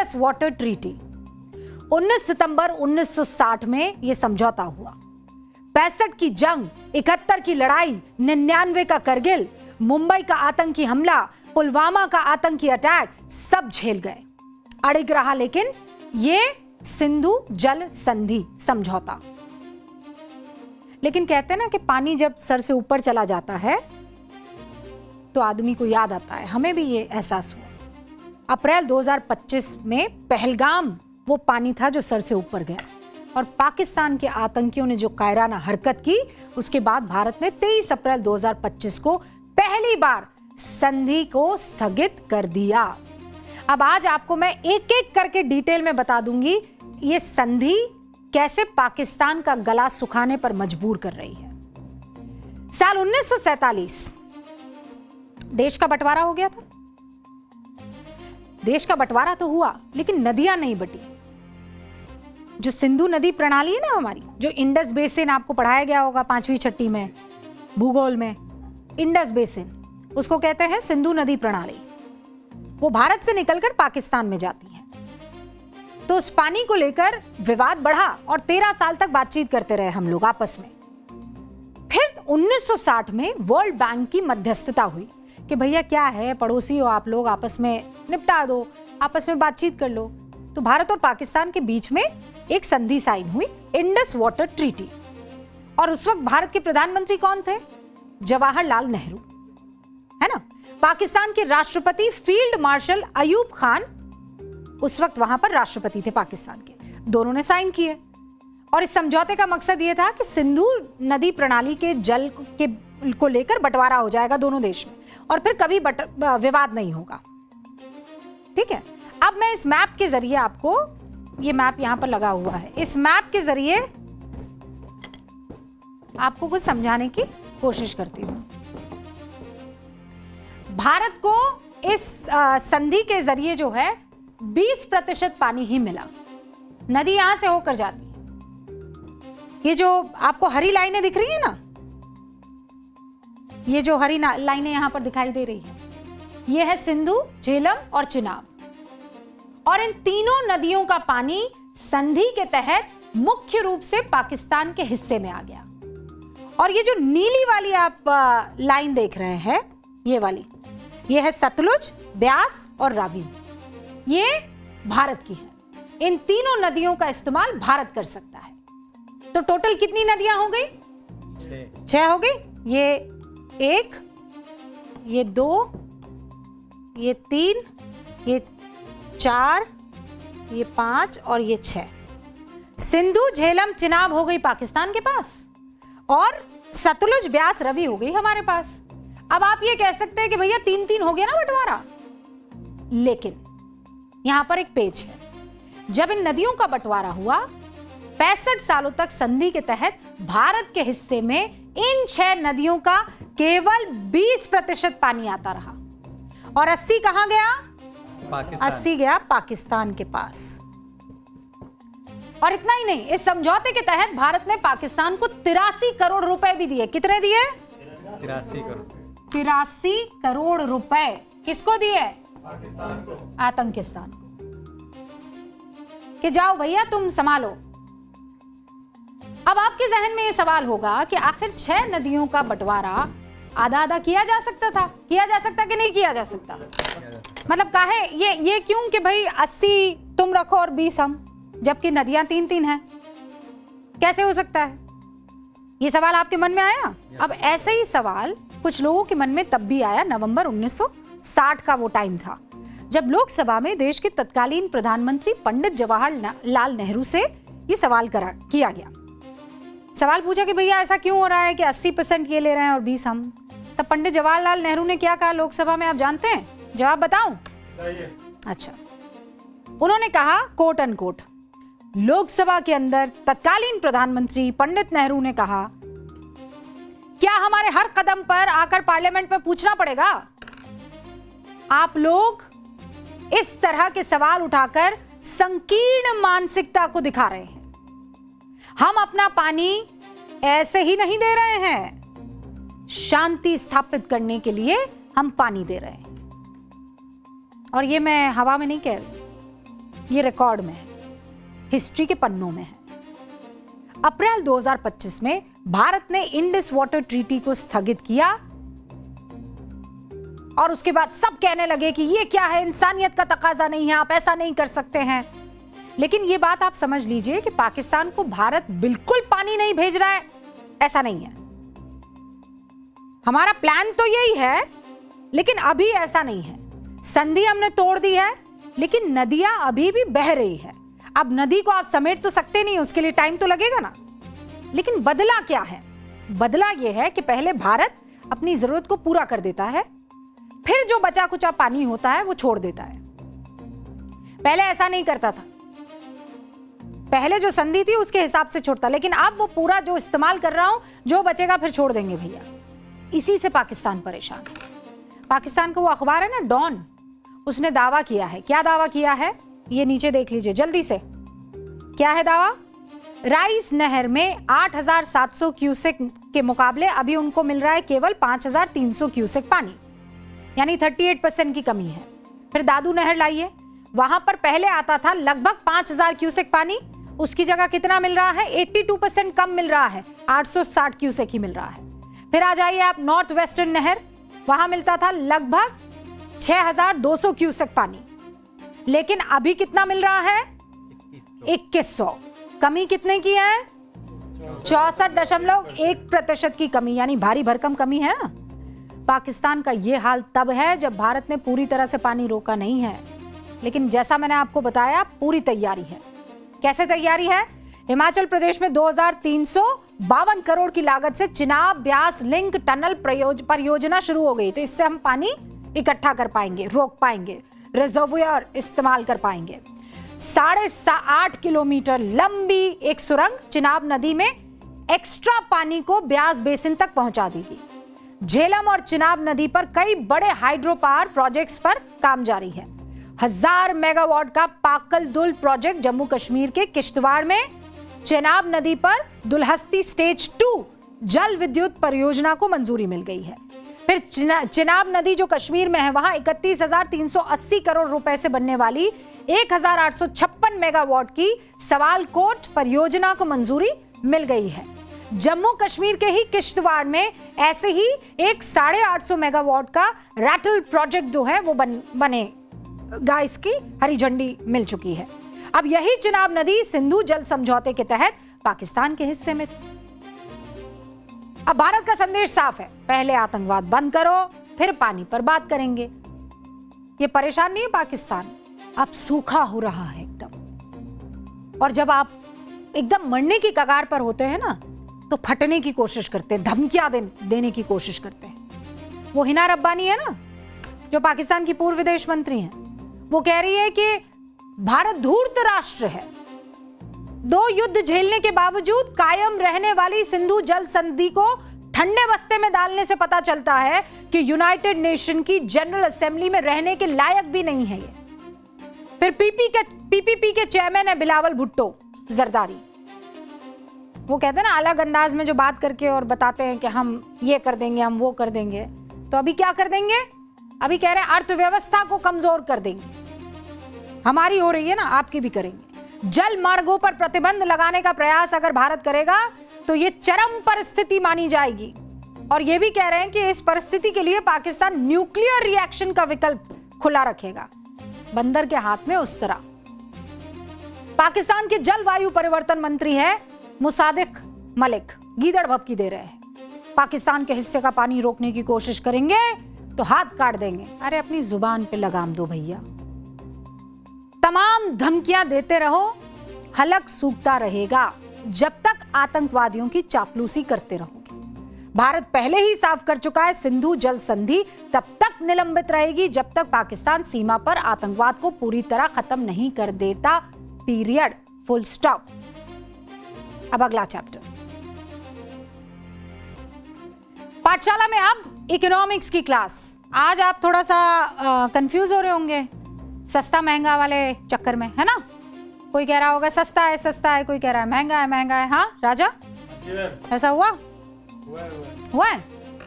Indus water treaty. 19 सितंबर 1960 में यह समझौता हुआ। 65 की जंग, 71 की लड़ाई, 99 का करगिल, मुंबई का आतंकी हमला, पुलवामा का आतंकी अटैक सब झेल गए। अड़िग रहा लेकिन ये सिंधु जल संधि समझौता। लेकिन कहते हैं ना कि पानी जब सर से ऊपर चला जाता है तो आदमी को याद आता है। हमें भी ये एहसास हुआ। अप्रैल 2025 में पहलगाम वो पानी था जो सर से ऊपर गया, और पाकिस्तान के आतंकियों ने जो कायराना हरकत की, उसके बाद भारत ने 23 अप्रैल 2025 को पहली बार संधि को स्थगित कर दिया। अब आज आपको मैं एक एक करके डिटेल में बता दूंगी ये संधि कैसे पाकिस्तान का गला सुखाने पर मजबूर कर रही है। साल 1947 देश का बंटवारा हो गया था। देश का बंटवारा तो हुआ लेकिन नदियां नहीं बटी। जो सिंधु नदी प्रणाली है ना हमारी, जो इंडस बेसिन आपको पढ़ाया गया होगा 5वीं 6वीं में भूगोल में, इंडस बेसिन उसको कहते हैं सिंधु नदी प्रणाली। वो भारत से निकलकर पाकिस्तान में जाती है। तो उस पानी को लेकर विवाद बढ़ा और 13 साल तक बातचीत करते रहे हम लोग आपस में। फिर 1960 में वर्ल्ड बैंक की मध्यस्थता हुई कि भैया क्या है, पड़ोसी हो आप लोग, आपस में निपटा दो, आपस में बातचीत कर लो। तो भारत और पाकिस्तान के बीच में एक संधि साइन हुई, इंडस वाटर ट्रीटी। और उस वक्त भारत के प्रधानमंत्री कौन थे? जवाहरलाल नेहरू, है ना। पाकिस्तान के राष्ट्रपति फील्ड मार्शल अयूब खान उस वक्त वहां पर राष्ट्रपति थे पाकिस्तान के। दोनों ने साइन किए और इस समझौते का मकसद यह था कि सिंधु नदी प्रणाली के जल को लेकर बंटवारा हो जाएगा दोनों देश में, और फिर कभी विवाद नहीं होगा। ठीक है। अब मैं इस मैप के जरिए आपको, ये मैप यहां पर लगा हुआ है, इस मैप के जरिए आपको कुछ समझाने की कोशिश करती हूं। भारत को इस संधि के जरिए जो है 20% पानी ही मिला। नदी यहां से होकर जाती है। ये जो आपको हरी लाइनें दिख रही है ना, ये जो हरी लाइनें यहां पर दिखाई दे रही है, ये है सिंधु, झेलम और चिनाब। और इन तीनों नदियों का पानी संधि के तहत मुख्य रूप से पाकिस्तान के हिस्से में आ गया। और ये जो नीली वाली आप लाइन देख रहे हैं, ये वाली, ये है सतलुज, ब्यास और रावी, ये भारत की है। इन तीनों नदियों का इस्तेमाल भारत कर सकता है। तो टोटल कितनी नदियां हो गई? 6 हो गई। ये 1, ये 2, ये 3, ये 4, ये 5 और ये 6। सिंधु, झेलम, चिनाब हो गई पाकिस्तान के पास, और सतलुज, ब्यास, रवि हो गई हमारे पास। अब आप ये कह सकते हैं कि भैया 3-3 हो गया ना बंटवारा, लेकिन यहां पर एक पेच है। जब इन नदियों का बंटवारा हुआ, 65 सालों तक संधि के तहत भारत के हिस्से में इन 6 नदियों का केवल 20% पानी आता रहा, और 80 कहां गया? 80 गया पाकिस्तान के पास। और इतना ही नहीं, इस समझौते के तहत भारत ने पाकिस्तान को 83 करोड़ रुपए भी दिए। कितने दिए? 83 करोड़। 83 करोड़ रुपए किसको दिए? आतंकिस्तान को, कि जाओ भैया तुम संभालो। अब आपके जहन में यह सवाल होगा कि आखिर 6 नदियों का बंटवारा आधा आधा किया जा सकता था, किया जा सकता कि नहीं किया जा सकता? मतलब काहे ये क्यों कि भाई 80 तुम रखो और 20 हम, जबकि नदियां 3-3 हैं? कैसे हो सकता है? ये सवाल आपके मन में आया? अब ऐसे ही सवाल कुछ लोगों के मन में तब भी आया। नवंबर 1960 का वो टाइम था जब लोकसभा में देश के तत्कालीन प्रधानमंत्री पंडित जवाहरलाल नेहरू से ये सवाल किया गया। सवाल पूछा कि भैया ऐसा क्यों हो रहा है कि 80% ये ले रहे हैं और 20 हम? तब पंडित जवाहरलाल नेहरू ने क्या कहा लोकसभा में, आप जानते हैं? जवाब बताऊं? अच्छा, उन्होंने कहा कोट अनकोट, लोकसभा के अंदर तत्कालीन प्रधानमंत्री पंडित नेहरू ने कहा, क्या हमारे हर कदम पर आकर पार्लियामेंट में पूछना पड़ेगा? आप लोग इस तरह के सवाल उठाकर संकीर्ण मानसिकता को दिखा रहे हैं। हम अपना पानी ऐसे ही नहीं दे रहे हैं, शांति स्थापित करने के लिए हम पानी दे रहे हैं। और ये मैं हवा में नहीं कह रही, ये रिकॉर्ड में है, हिस्ट्री के पन्नों में है। अप्रैल 2025 में भारत ने इंडस वाटर ट्रीटी को स्थगित किया और उसके बाद सब कहने लगे कि ये क्या है, इंसानियत का तकाजा नहीं है, आप ऐसा नहीं कर सकते हैं। लेकिन ये बात आप समझ लीजिए कि पाकिस्तान को भारत बिल्कुल पानी नहीं भेज रहा है, ऐसा नहीं है। हमारा प्लान तो यही है, लेकिन अभी ऐसा नहीं है। संधि हमने तोड़ दी है, लेकिन नदियां अभी भी बह रही है। अब नदी को आप समेट तो सकते नहीं, उसके लिए टाइम तो लगेगा ना। लेकिन बदला क्या है? बदला यह है कि पहले भारत अपनी जरूरत को पूरा कर देता है, फिर जो बचा कुचा पानी होता है वो छोड़ देता है। पहले ऐसा नहीं करता था, पहले जो संधि थी उसके हिसाब से छोड़ता, लेकिन अब वो पूरा जो इस्तेमाल कर रहा हूं, जो बचेगा फिर छोड़ देंगे भैया। इसी से पाकिस्तान परेशान है। पाकिस्तान का वो अखबार है ना डॉन, उसने दावा किया है। क्या दावा किया है ये नीचे देख लीजिए जल्दी से। क्या है दावा? राइस नहर में 8,700 क्यूसेक के मुकाबले अभी उनको मिल रहा है केवल 5,300 क्यूसेक पानी, यानी 38% की कमी है। फिर दादू नहर लाइए, वहां पर पहले आता था लगभग 5,000 क्यूसेक पानी, उसकी जगह कितना मिल रहा है? 82% कम मिल रहा है, 860 क्यूसेक ही मिल रहा है। फिर आ जाइए आप नॉर्थ वेस्टर्न नहर, वहां मिलता था लगभग 6,200 क्यूसेक पानी, लेकिन अभी कितना मिल रहा है? 2100। कमी कितने की है? 64.1% की कमी, यानी भारी भरकम कमी है ना। पाकिस्तान का यह हाल तब है जब भारत ने पूरी तरह से पानी रोका नहीं है, लेकिन जैसा मैंने आपको बताया पूरी तैयारी है। कैसे तैयारी है? हिमाचल प्रदेश में 2,352 करोड़ की लागत से चिनाब ब्यास लिंक टनल परियोजना शुरू हो गई, तो इससे हम पानी इकट्ठा कर पाएंगे, रोक पाएंगे, रिजर्वोयर इस्तेमाल कर पाएंगे। 8.5 किलोमीटर लंबी एक सुरंग चिनाब नदी में एक्स्ट्रा पानी को ब्यास बेसिन तक पहुंचा देगी। झेलम और चिनाब नदी पर कई बड़े हाइड्रो पावर प्रोजेक्ट्स पर काम जारी है। 1000 मेगावाट का पाकल दुल प्रोजेक्ट जम्मू कश्मीर के किश्तवाड़ में, चिनाब नदी पर दुलहस्ती स्टेज 2 जल विद्युत परियोजना को मंजूरी मिल गई है। फिर चिनाब नदी जो कश्मीर में है, वहां 31,380 करोड़ रुपए से बनने वाली 1,856 मेगावाट की सवालकोट परियोजना को मंजूरी मिल गई है। जम्मू कश्मीर के ही किश्तवाड़ में ऐसे ही एक 850 मेगावाट का रैटल प्रोजेक्ट जो है वो बनेगा, इसकी हरी झंडी मिल चुकी है। अब यही चिनाब नदी सिंधु जल समझौते के तहत पाकिस्तान के हिस्से में थी। अब भारत का संदेश साफ है, पहले आतंकवाद बंद करो, फिर पानी पर बात करेंगे। ये परेशान नहीं है पाकिस्तान, अब सूखा हो रहा है एकदम। और जब आप एकदम मरने की कगार पर होते हैं ना, तो फटने की कोशिश करते हैं, धमकियां देने की कोशिश करते हैं। वो हिना रब्बानी है ना, जो पाकिस्तान की पूर्व विदेश मंत्री हैं, वो कह रही है कि भारत धूर्त राष्ट्र है। 2 युद्ध झेलने के बावजूद कायम रहने वाली सिंधु जल संधि को ठंडे बस्ते में डालने से पता चलता है कि यूनाइटेड नेशन की जनरल असेंबली में रहने के लायक भी नहीं है ये। फिर पीपीपी के चेयरमैन है बिलावल भुट्टो जरदारी, वो कहते हैं ना अलग अंदाज में जो बात करके और बताते हैं कि हम ये कर देंगे, हम वो कर देंगे। तो अभी क्या कर देंगे? अभी कह रहे हैं अर्थव्यवस्था को कमजोर कर देंगे। हमारी हो रही है ना, आपकी भी करेंगे। जल मार्गों पर प्रतिबंध लगाने का प्रयास अगर भारत करेगा तो ये चरम परिस्थिति मानी जाएगी। और ये भी कह रहे हैं कि इस परिस्थिति के लिए पाकिस्तान न्यूक्लियर रिएक्शन का विकल्प खुला रखेगा। बंदर के हाथ में उस तरह। पाकिस्तान के जलवायु परिवर्तन मंत्री है मुसादिक मलिक, गीदड़ भपकी दे रहे हैं। पाकिस्तान के हिस्से का पानी रोकने की कोशिश करेंगे तो हाथ काट देंगे। अरे अपनी जुबान पे लगाम दो भैया। तमाम धमकियां देते रहो, हलक सूखता रहेगा जब तक आतंकवादियों की चापलूसी करते रहोगे। भारत पहले ही साफ कर चुका है, सिंधु जल संधि तब तक निलंबित रहेगी जब तक पाकिस्तान सीमा पर आतंकवाद को पूरी तरह खत्म नहीं कर देता। Period, full stop. अब अगला चैप्टर, पाठशाला में अब इकोनॉमिक्स की क्लास। आज आप थोड़ा सा कंफ्यूज हो रहे होंगे सस्ता महंगा वाले चक्कर में, है ना। कोई कह रहा होगा सस्ता है, कोई कह रहा है महंगा है। हाँ राजा, ऐसा हुआ है?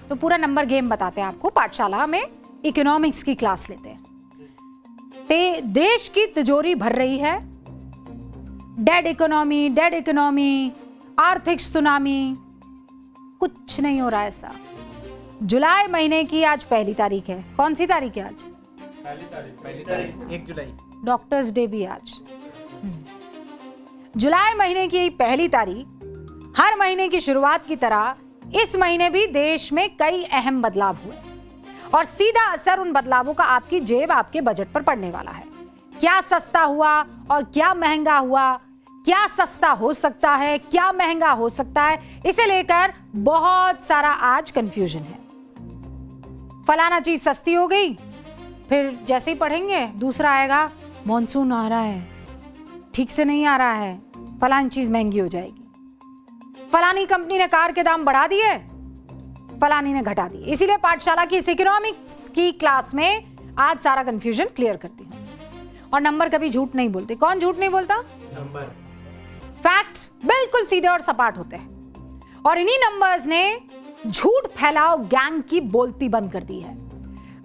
तो पूरा नंबर गेम बताते हैं आपको। पाठशाला में इकोनॉमिक्स की क्लास लेते हैं। देश की तिजोरी भर रही है। डेड इकोनॉमी, आर्थिक सुनामी, कुछ नहीं हो रहा ऐसा। जुलाई महीने की आज पहली तारीख है। कौन सी तारीख है आज? पहली तारीख 1 जुलाई। डॉक्टर्स डे भी आज। जुलाई महीने की पहली तारीख, हर महीने की शुरुआत की तरह इस महीने भी देश में कई अहम बदलाव हुए और सीधा असर उन बदलावों का आपकी जेब, आपके बजट पर पड़ने वाला है। क्या सस्ता हुआ और क्या महंगा हुआ, क्या सस्ता हो सकता है, क्या महंगा हो सकता है, इसे लेकर बहुत सारा आज कंफ्यूजन है। फलाना चीज सस्ती हो गई, फिर जैसे ही पढ़ेंगे दूसरा आएगा, मॉनसून आ रहा है, ठीक से नहीं आ रहा है, फलानी चीज महंगी हो जाएगी, फलानी कंपनी ने कार के दाम बढ़ा दिए, फलानी ने घटा दिए। इसीलिए पाठशाला की इस इकोनॉमिक्स की क्लास में आज सारा कंफ्यूजन क्लियर करती हूँ। और नंबर कभी झूठ नहीं बोलते। कौन झूठ नहीं बोलता? नंबर। फैक्ट्स बिल्कुल सीधे और सपाट होते हैं और इन्हीं नंबर्स ने झूठ फैलाओ गैंग की बोलती बंद कर दी है।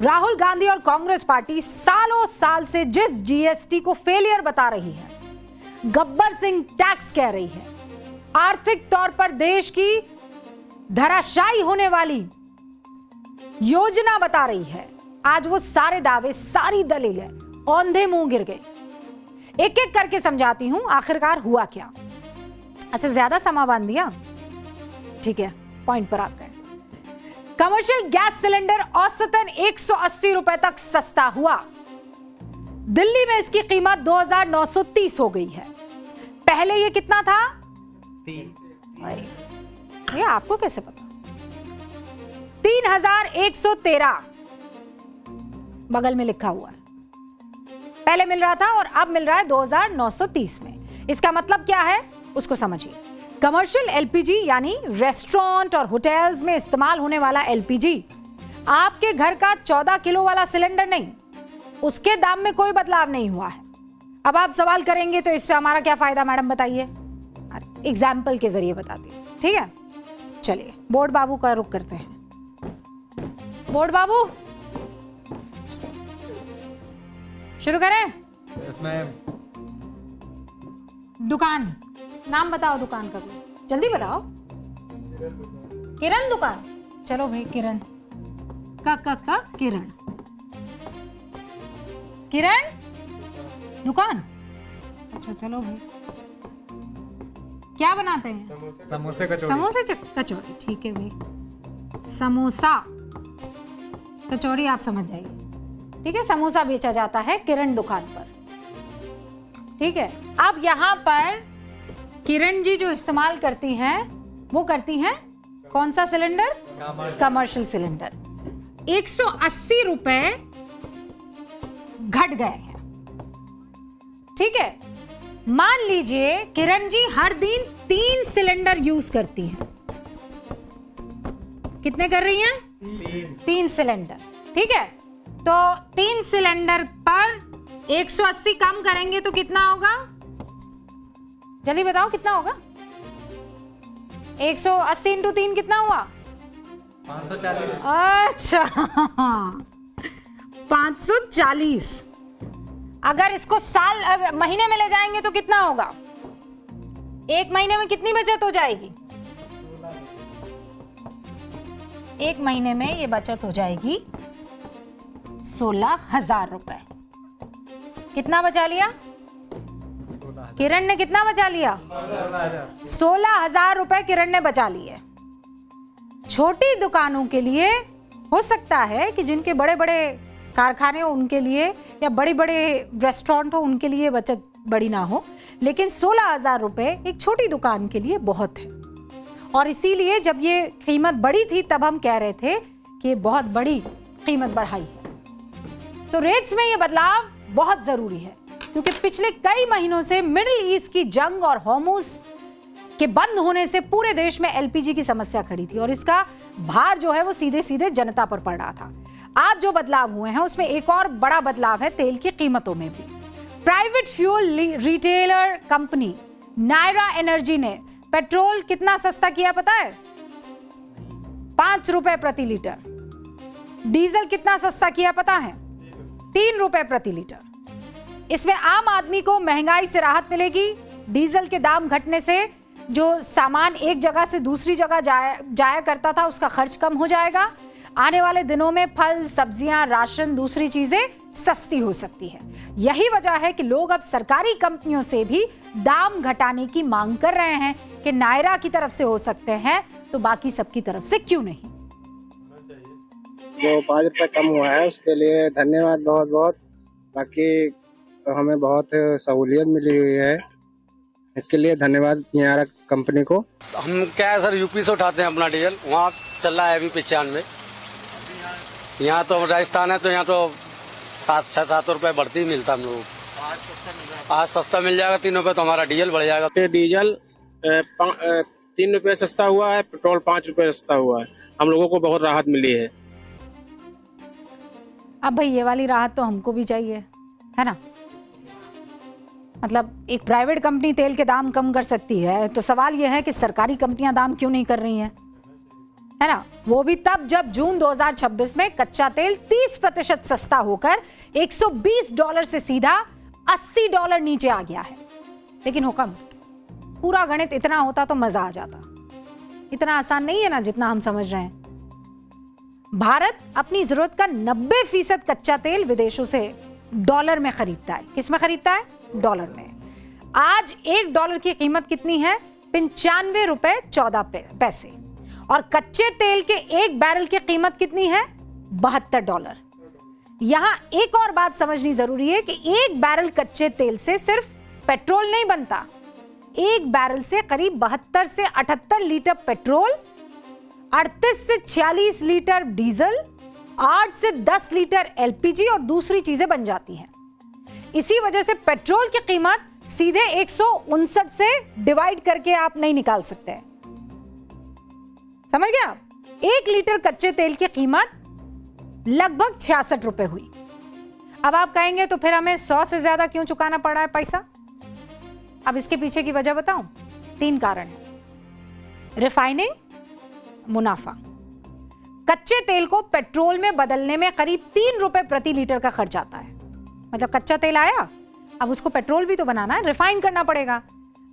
राहुल गांधी और कांग्रेस पार्टी सालों साल से जिस जीएसटी को फेलियर बता रही है, गब्बर सिंह टैक्स कह रही है, आर्थिक तौर पर देश की धराशायी होने वाली योजना बता रही है, आज वो सारे दावे, सारी दलीलें औंधे मुंह गिर गए। एक एक करके समझाती हूं आखिरकार हुआ क्या। अच्छा, ज्यादा समा बांध दिया? ठीक है, पॉइंट पर आते हैं। कमर्शियल गैस सिलेंडर औसतन 180 रुपए तक सस्ता हुआ। दिल्ली में इसकी कीमत 2930 हो गई है। पहले ये कितना था? 3। ये आपको कैसे पता? 3113 बगल में लिखा हुआ है। पहले मिल रहा था और अब मिल रहा है 2930 में। इसका मतलब क्या है उसको समझिए। कमर्शियल एलपीजी यानी रेस्टोरेंट और होटल्स में इस्तेमाल होने वाला एलपीजी, आपके घर का 14 किलो वाला सिलेंडर नहीं, उसके दाम में कोई बदलाव नहीं हुआ है। अब आप सवाल करेंगे तो इससे हमारा क्या फायदा मैडम, बताइए। एग्जाम्पल के जरिए बताती हूँ, ठीक है। चलिए बोर्ड बाबू का रुख करते हैं। बोर्ड बाबू शुरू करें? Yes ma'am. दुकान, नाम बताओ दुकान का, कोई जल्दी बताओ। किरण दुकान। चलो भाई, किरण का किरण, किरण दुकान। अच्छा चलो भाई, क्या बनाते हैं? समोसे कचौड़ी। समोसे कचौड़ी, ठीक है भाई। समोसा कचौड़ी आप समझ जाइए, ठीक है। समोसा बेचा जाता है किरण दुकान पर, ठीक है। अब यहाँ पर किरण जी जो इस्तेमाल करती हैं वो करती हैं कौन सा सिलेंडर? Commercial cylinder. 180 रुपए घट गए हैं, ठीक है। मान लीजिए किरण जी हर दिन 3 सिलेंडर यूज करती हैं। कितने कर रही हैं? 3 सिलेंडर, ठीक है। तो 3 सिलेंडर पर 180 कम करेंगे तो कितना होगा? जल्दी बताओ कितना होगा? 180 इंटू 3 कितना हुआ? 540। अच्छा 540। अगर इसको महीने में ले जाएंगे तो कितना होगा? एक महीने में कितनी बचत हो जाएगी? एक महीने में ये बचत हो जाएगी 16,000 रुपए। कितना बचा लिया? किरण ने कितना बचा लिया? 16,000 रुपए किरण ने बचा लिए। छोटी दुकानों के लिए हो सकता है कि जिनके बड़े बड़े कारखाने हो उनके लिए, या बड़े बड़े रेस्टोरेंट हो उनके लिए बचत बड़ी ना हो, लेकिन 16,000 रुपए एक छोटी दुकान के लिए बहुत है। और इसीलिए जब ये कीमत बढ़ी थी तब हम कह रहे थे कि ये बहुत बड़ी कीमत बढ़ाई है। तो रेट्स में ये बदलाव बहुत जरूरी है, क्योंकि पिछले कई महीनों से मिडिल ईस्ट की जंग और हॉर्मुज के बंद होने से पूरे देश में एलपीजी की समस्या खड़ी थी और इसका भार जो है वो सीधे सीधे जनता पर पड़ रहा था। आज जो बदलाव हुए हैं उसमें एक और बड़ा बदलाव है तेल की कीमतों में भी। Private fuel retailer company Nayara energy ने पेट्रोल कितना सस्ता किया पता है? 5 रुपए प्रति लीटर। डीजल कितना सस्ता किया पता है? 3 रुपए प्रति लीटर। इसमें आम आदमी को महंगाई से राहत मिलेगी। डीजल के दाम घटने से जो सामान एक जगह से दूसरी जगह जाया करता था उसका खर्च कम हो जाएगा। आने वाले दिनों में फल, सब्जियां, राशन, दूसरी चीजें सस्ती हो सकती है। यही वजह है कि लोग अब सरकारी कंपनियों से भी दाम घटाने की मांग कर रहे हैं कि नायरा की तरफ से हो सकते हैं तो बाकी सबकी तरफ से क्यों नहीं। जो 5 रुपये कम हुआ है उसके लिए धन्यवाद बहुत बहुत। बाकी हमें बहुत सहूलियत मिली हुई है, इसके लिए धन्यवाद नायरा कंपनी को। हम क्या है सर, यूपी से उठाते हैं अपना डीजल, वहाँ चल रहा है अभी 95। यहाँ तो राजस्थान है तो यहाँ तो 7-7 रुपए बढ़ती ही मिलता हम लोग। आज सस्ता मिल जाएगा 3 रुपए तो हमारा डीजल बढ़ जाएगा। डीजल 3 रुपये सस्ता हुआ है, पेट्रोल 5 रुपये सस्ता हुआ है, हम लोगों को बहुत राहत मिली है। अब भाई ये वाली राहत तो हमको भी चाहिए, है ना। मतलब एक प्राइवेट कंपनी तेल के दाम कम कर सकती है तो सवाल यह है कि सरकारी कंपनियां दाम क्यों नहीं कर रही हैं, है ना। वो भी तब जब जून 2026 में कच्चा तेल 30% सस्ता होकर $120 से सीधा $80 नीचे आ गया है। लेकिन हुक्म, पूरा गणित इतना होता तो मजा आ जाता। इतना आसान नहीं है ना जितना हम समझ रहे हैं। भारत अपनी जरूरत का 90% कच्चा तेल विदेशों से डॉलर में खरीदता है। किस में खरीदता है? डॉलर में। आज $1 की कीमत कितनी है? 95 रुपए 14 पैसे। और कच्चे तेल के 1 बैरल की कीमत कितनी है? $72। यहां एक और बात समझनी जरूरी है कि 1 बैरल कच्चे तेल से सिर्फ पेट्रोल नहीं बनता। 1 बैरल से करीब 72 से 78 लीटर पेट्रोल, 38 से 46 लीटर डीजल, 8 से 10 लीटर एलपीजी और दूसरी चीजें बन जाती हैं। इसी वजह से पेट्रोल की कीमत सीधे 159 से डिवाइड करके आप नहीं निकाल सकते। समझ गया? 1 लीटर कच्चे तेल की कीमत लगभग 66 रुपए हुई। अब आप कहेंगे तो फिर हमें 100 से ज्यादा क्यों चुकाना पड़ा है पैसा? अब इसके पीछे की वजह बताऊं? 3 कारण है। रिफाइनिंग, मुनाफा। कच्चे तेल को पेट्रोल में बदलने में करीब 3 रुपए प्रति लीटर का खर्च आता है। मतलब कच्चा तेल आया, अब उसको पेट्रोल भी तो बनाना है, रिफाइन करना पड़ेगा।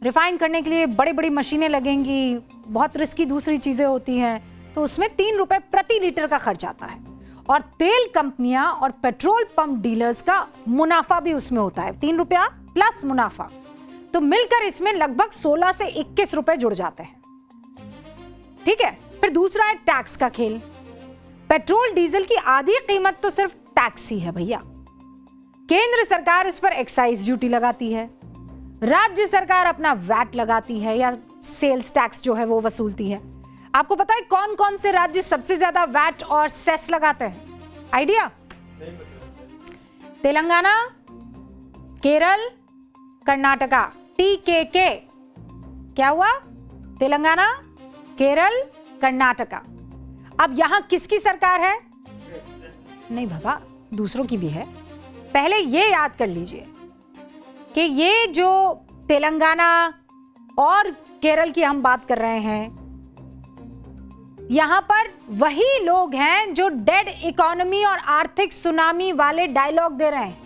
रिफाइन करने के लिए बड़ी बड़ी मशीनें लगेंगी, बहुत रिस्की दूसरी चीजें होती हैं, तो उसमें 3 रुपए प्रति लीटर का खर्च आता है। और तेल कंपनियां और पेट्रोल पंप डीलर्स का मुनाफा भी उसमें होता है, 3 रुपया प्लस मुनाफा, तो मिलकर इसमें लगभग 16 से 21 रुपए जुड़ जाते हैं। ठीक है। फिर दूसरा है टैक्स का खेल। पेट्रोल डीजल की आधी कीमत तो सिर्फ टैक्स ही है भैया। केंद्र सरकार इस पर एक्साइज ड्यूटी लगाती है, राज्य सरकार अपना वैट लगाती है या सेल्स टैक्स जो है वो वसूलती है। आपको पता है कौन कौन से राज्य सबसे ज्यादा वैट और सेस लगाते हैं? आइडिया? तेलंगाना, केरल, कर्नाटका, TKK। क्या हुआ? तेलंगाना, केरल, कर्नाटका। अब यहां किसकी सरकार है? नहीं बाबा, दूसरों की भी है। पहले ये याद कर लीजिए कि ये जो तेलंगाना और केरल की हम बात कर रहे हैं, यहां पर वही लोग हैं जो डेड इकोनॉमी और आर्थिक सुनामी वाले डायलॉग दे रहे हैं।